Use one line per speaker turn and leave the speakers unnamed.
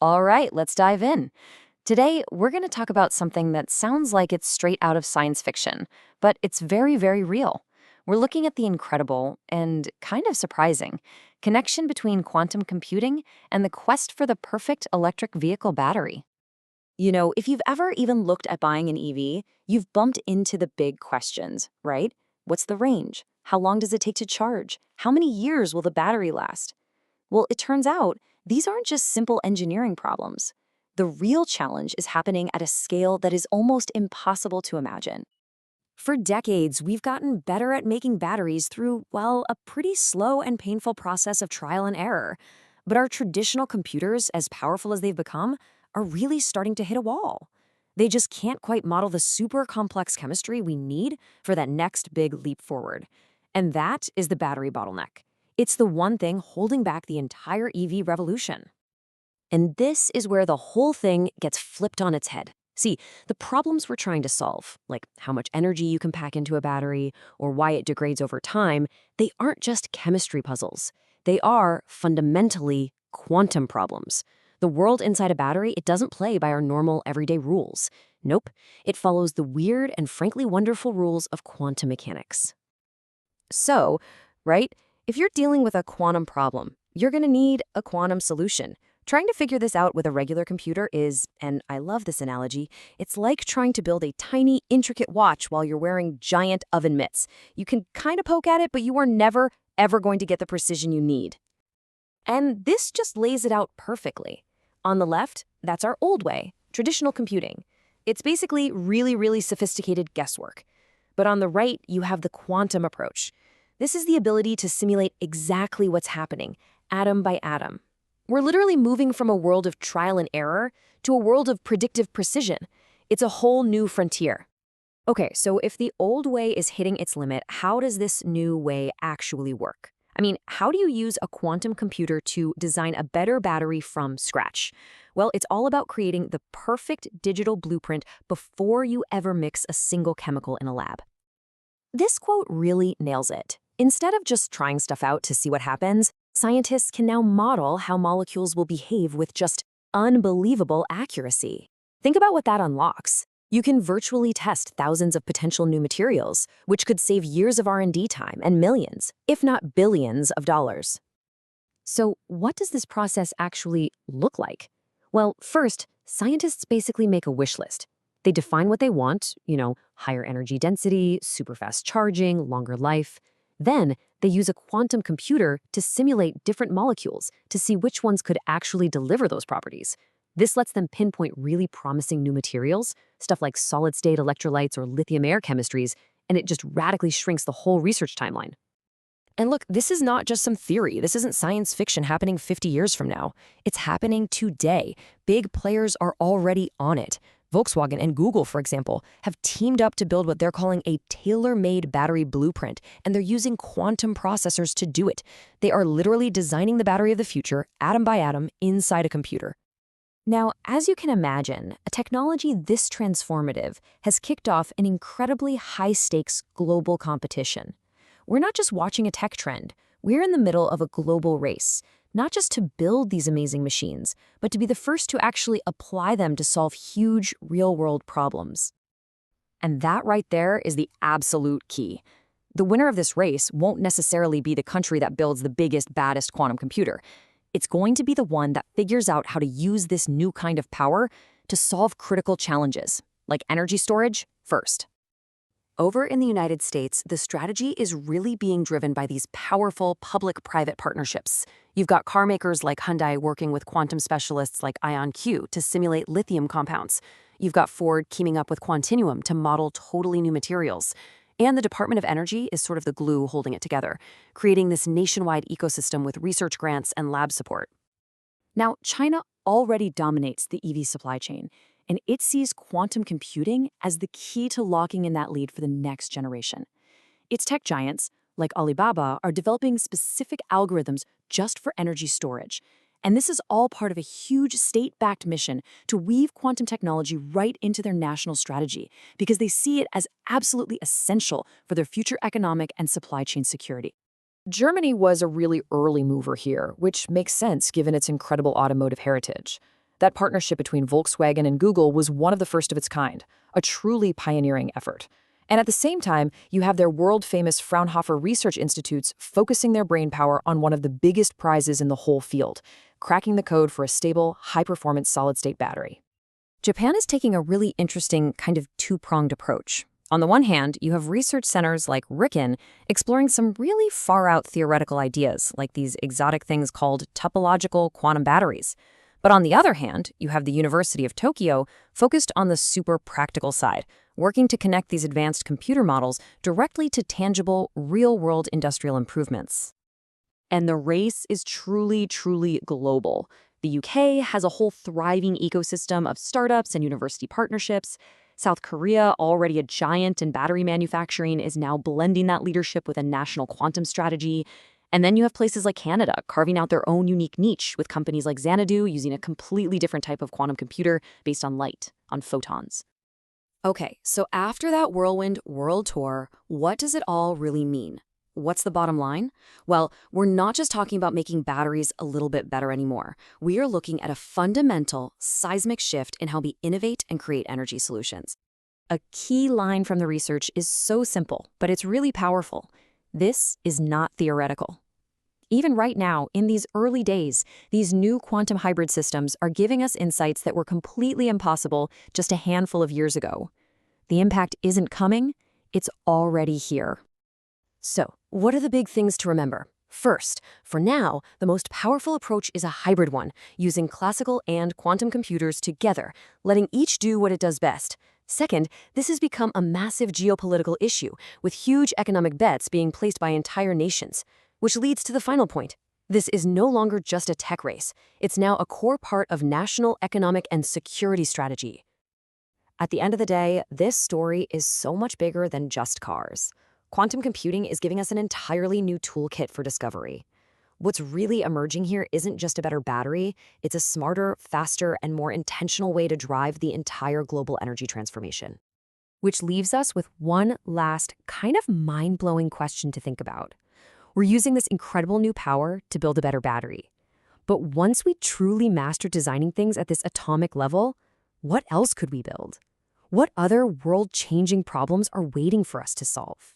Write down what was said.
All right, let's dive in. Today, we're going to talk about something that sounds like it's straight out of science fiction, but it's very, very real. We're looking at the incredible and kind of surprising connection between quantum computing and the quest for the perfect electric vehicle battery. If you've ever even looked at buying an EV, you've bumped into the big questions, right? What's the range? How long does it take to charge? How many years will the battery last? Well, it turns out these aren't just simple engineering problems. The real challenge is happening at a scale that is almost impossible to imagine. For decades, we've gotten better at making batteries through, well, a pretty slow and painful process of trial and error. But our traditional computers, as powerful as they've become, are really starting to hit a wall. They just can't quite model the super complex chemistry we need for that next big leap forward. And that is the battery bottleneck. It's the one thing holding back the entire EV revolution. And this is where the whole thing gets flipped on its head. See, the problems we're trying to solve, like how much energy you can pack into a battery or why it degrades over time, they aren't just chemistry puzzles. They are fundamentally quantum problems. The world inside a battery, it doesn't play by our normal everyday rules. Nope, it follows the weird and frankly wonderful rules of quantum mechanics. So, right, if you're dealing with a quantum problem, you're going to need a quantum solution. Trying to figure this out with a regular computer is, and I love this analogy, it's like trying to build a tiny, intricate watch while you're wearing giant oven mitts. You can kind of poke at it, but you are never, ever going to get the precision you need. And this just lays it out perfectly. On the left, that's our old way, traditional computing. It's basically really, really sophisticated guesswork. But on the right, you have the quantum approach. This is the ability to simulate exactly what's happening, atom by atom. We're literally moving from a world of trial and error to a world of predictive precision. It's a whole new frontier. Okay, so if the old way is hitting its limit, how does this new way actually work? I mean, how do you use a quantum computer to design a better battery from scratch? Well, it's all about creating the perfect digital blueprint before you ever mix a single chemical in a lab. This quote really nails it. Instead of just trying stuff out to see what happens, scientists can now model how molecules will behave with just unbelievable accuracy. Think about what that unlocks. You can virtually test thousands of potential new materials, which could save years of R&D time and millions, if not billions of dollars. So what does this process actually look like? Well, first, scientists basically make a wish list. They define what they want, higher energy density, super fast charging, longer life. Then they use a quantum computer to simulate different molecules to see which ones could actually deliver those properties. This lets them pinpoint really promising new materials, stuff like solid-state electrolytes or lithium-air chemistries, and it just radically shrinks the whole research timeline. And look, this is not just some theory. This isn't science fiction happening 50 years from now. It's happening today. Big players are already on it. Volkswagen and Google, for example, have teamed up to build what they're calling a tailor-made battery blueprint, and they're using quantum processors to do it. They are literally designing the battery of the future, atom by atom, inside a computer. Now, as you can imagine, a technology this transformative has kicked off an incredibly high-stakes global competition. We're not just watching a tech trend, we're in the middle of a global race, not just to build these amazing machines, but to be the first to actually apply them to solve huge real-world problems. And that right there is the absolute key. The winner of this race won't necessarily be the country that builds the biggest, baddest quantum computer. It's going to be the one that figures out how to use this new kind of power to solve critical challenges, like energy storage, first. Over in the United States, the strategy is really being driven by these powerful public-private partnerships. You've got car makers like Hyundai working with quantum specialists like IonQ to simulate lithium compounds. You've got Ford teaming up with Quantinuum to model totally new materials. And the Department of Energy is sort of the glue holding it together, creating this nationwide ecosystem with research grants and lab support. Now, China already dominates the EV supply chain, and it sees quantum computing as the key to locking in that lead for the next generation. Its tech giants, like Alibaba, are developing specific algorithms just for energy storage. And this is all part of a huge state-backed mission to weave quantum technology right into their national strategy because they see it as absolutely essential for their future economic and supply chain security. Germany was a really early mover here, which makes sense given its incredible automotive heritage.
That partnership between Volkswagen and Google was one of the first of its kind, a truly pioneering effort. And at the same time, you have their world-famous Fraunhofer Research Institutes focusing their brainpower on one of the biggest prizes in the whole field, cracking the code for a stable, high-performance solid-state battery.
Japan is taking a really interesting kind of two-pronged approach. On the one hand, you have research centers like RIKEN exploring some really far-out theoretical ideas, like these exotic things called topological quantum batteries. But on the other hand, you have the University of Tokyo focused on the super practical side, working to connect these advanced computer models directly to tangible, real-world industrial improvements.
And the race is truly, truly global. The UK has a whole thriving ecosystem of startups and university partnerships. South Korea, already a giant in battery manufacturing, is now blending that leadership with a national quantum strategy. And then you have places like Canada carving out their own unique niche with companies like Xanadu using a completely different type of quantum computer based on light, on photons.
Okay, so after that whirlwind world tour, what does it all really mean? What's the bottom line? Well, we're not just talking about making batteries a little bit better anymore. We are looking at a fundamental, seismic shift in how we innovate and create energy solutions. A key line from the research is so simple, but it's really powerful. This is not theoretical. Even right now, in these early days, these new quantum hybrid systems are giving us insights that were completely impossible just a handful of years ago. The impact isn't coming, it's already here. So, what are the big things to remember? First, for now, the most powerful approach is a hybrid one, using classical and quantum computers together, letting each do what it does best. Second, this has become a massive geopolitical issue, with huge economic bets being placed by entire nations. Which leads to the final point. This is no longer just a tech race. It's now a core part of national economic and security strategy. At the end of the day, this story is so much bigger than just cars. Quantum computing is giving us an entirely new toolkit for discovery. What's really emerging here isn't just a better battery, it's a smarter, faster, and more intentional way to drive the entire global energy transformation. Which leaves us with one last kind of mind-blowing question to think about. We're using this incredible new power to build a better battery. But once we truly master designing things at this atomic level, what else could we build? What other world-changing problems are waiting for us to solve?